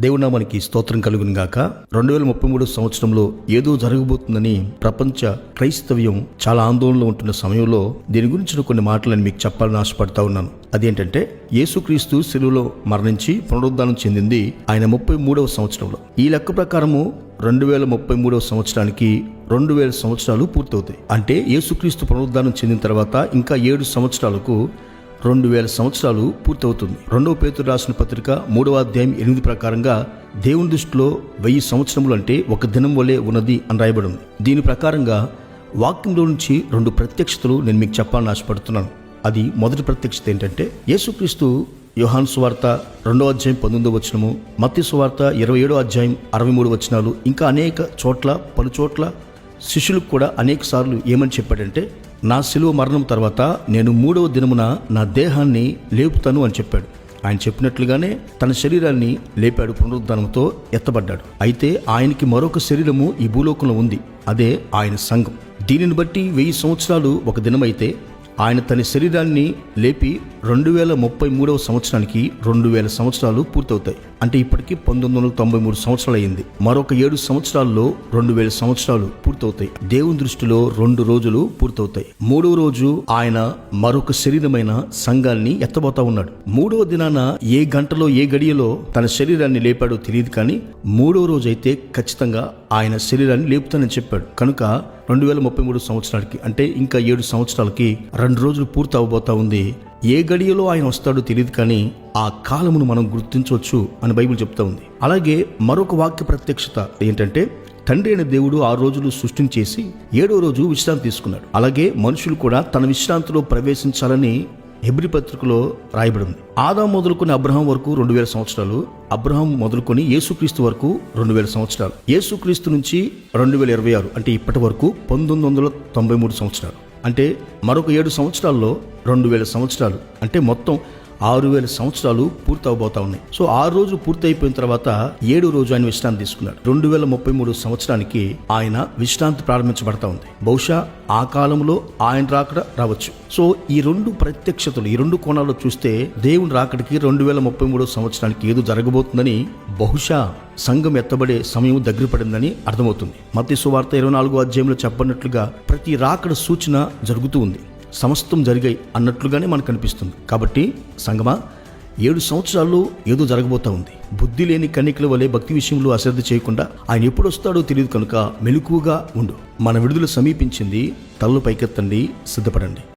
దేవుని నామానికి స్తోత్రం కలుగును గాక. 2033 సంవత్సరంలో ఏదో జరగబోతుందని ప్రపంచ క్రైస్తవ్యం చాలా ఆందోళనలో ఉంటున్న సమయంలో దీని గురించిన కొన్ని మాటలను మీకు చెప్పాలని ఆశపడతా ఉన్నాను. అదేంటంటే, యేసుక్రీస్తు శిలువలో మరణించి పునరుద్ధానం చెందింది ఆయన 33వ సంవత్సరంలో. ఈ లెక్క ప్రకారము 2033వ సంవత్సరానికి 2000 సంవత్సరాలు పూర్తవుతాయి. అంటే యేసుక్రీస్తు పునరుద్ధానం చెందిన తర్వాత ఇంకా 7 సంవత్సరాలకు 2000 సంవత్సరాలు పూర్తవుతుంది. 2వ పేతురు రాసిన పత్రిక 3వ అధ్యాయం 8 ప్రకారంగా దేవుని దృష్టిలో 1000 సంవత్సరములు అంటే ఒక దినం వలె ఉన్నది అని రాయబడి ఉంది. దీని ప్రకారంగా వాక్యంలో నుంచి 2 ప్రత్యక్షతలు నేను మీకు చెప్పాలని ఆశపడుతున్నాను. అది మొదటి ప్రత్యక్షత ఏంటంటే, యేసుక్రీస్తు యోహాను సువార్త 2వ అధ్యాయం 19వ వచనము, మత్తయి సువార్త 27వ అధ్యాయం 63 వచనాలు, ఇంకా అనేక చోట్ల పలుచోట్ల శిష్యులకు కూడా అనేక సార్లు ఏమని చెప్పాడంటే, నా శిలువ మరణం తర్వాత నేను 3వ దినమున నా దేహాన్ని లేపుతాను అని చెప్పాడు. ఆయన చెప్పినట్లుగానే తన శరీరాన్ని లేపాడు, పునరుద్ధానంతో ఎత్తబడ్డాడు. అయితే ఆయనకి మరొక శరీరము ఈ భూలోకంలో ఉంది, అదే ఆయన సంఘం. దీనిని బట్టి 1000 సంవత్సరాలు ఒక దినమైతే ఆయన తన శరీరాన్ని లేపి 2033వ సంవత్సరానికి 2000 సంవత్సరాలు పూర్తవుతాయి. అంటే ఇప్పటికీ 1993 సంవత్సరాలు అయింది. మరొక 7 సంవత్సరాల్లో 2000 సంవత్సరాలు పూర్తవుతాయి. దేవుని దృష్టిలో 2 రోజులు పూర్తవుతాయి. 3వ రోజు ఆయన మరొక శరీరమైన సంఘాన్ని ఎత్తబోతా ఉన్నాడు. 3వ దినాన ఏ గంటలో ఏ గడియలో తన శరీరాన్ని లేపాడో తెలియదు, కానీ 3వ రోజు అయితే ఖచ్చితంగా ఆయన శరీరాన్ని లేపుతానని చెప్పాడు. కనుక 2033 సంవత్సరాలకి అంటే ఇంకా 7 సంవత్సరాలకి 2 రోజులు పూర్తి అవబోతా ఉంది. ఏ గడియలో ఆయన వస్తాడో తెలియదు, కానీ ఆ కాలమును మనం గుర్తించవచ్చు అని బైబిల్ చెప్తా ఉంది. అలాగే మరొక వాక్య ప్రత్యక్షత ఏంటంటే, తండ్రి అయిన దేవుడు 6 రోజులు సృష్టిని చేసి 7వ రోజు విశ్రాంతి తీసుకున్నాడు. అలాగే మనుషులు కూడా తన విశ్రాంతిలో ప్రవేశించాలని హెబ్రీ పత్రికలో రాయబడింది. ఆదాము మొదలుకొని అబ్రహాం వరకు 2000 సంవత్సరాలు, అబ్రహాం మొదలుకొని యేసుక్రీస్తు వరకు 2000 సంవత్సరాలు, యేసుక్రీస్తు నుంచి 2026 అంటే ఇప్పటి వరకు 1993 సంవత్సరాలు. అంటే మరొక 7 సంవత్సరాల్లో 2000 సంవత్సరాలు, అంటే మొత్తం 6000 సంవత్సరాలు పూర్తి అవబోతా ఉన్నాయి. సో 6 రోజులు పూర్తి అయిపోయిన తర్వాత 7వ రోజు ఆయన విశ్రాంతి తీసుకున్నాడు. 2033 సంవత్సరానికి ఆయన విశ్రాంతి ప్రారంభించబడతా ఉంది. బహుశా ఆ కాలంలో ఆయన రాకడ రావచ్చు. సో ఈ 2 ప్రత్యక్షతలు, ఈ 2 కోణాల్లో చూస్తే దేవుని రాకడికి 2033 సంవత్సరానికి ఏదో జరగబోతుందని, బహుశా సంఘం ఎత్తబడే సమయం దగ్గర పడిందని అర్థమవుతుంది. మత్తయి సువార్త 24వ అధ్యాయంలో చెప్పినట్లుగా ప్రతి రాకడ సూచన జరుగుతూ ఉంది. సమస్తం జరిగాయి అన్నట్లుగానే మనకు కనిపిస్తుంది. కాబట్టి సంగమా, 7 సంవత్సరాల్లో ఏదో జరగబోతా ఉంది. బుద్ధి లేని కన్యకల వలె భక్తి విషయంలో అశ్రద్ధ చేయకుండా ఆయన ఎప్పుడు వస్తాడో తెలియదు కనుక మెలకువగా ఉండు. మన విడుదల సమీపించింది. తలలు పైకెత్తండి, సిద్ధపడండి.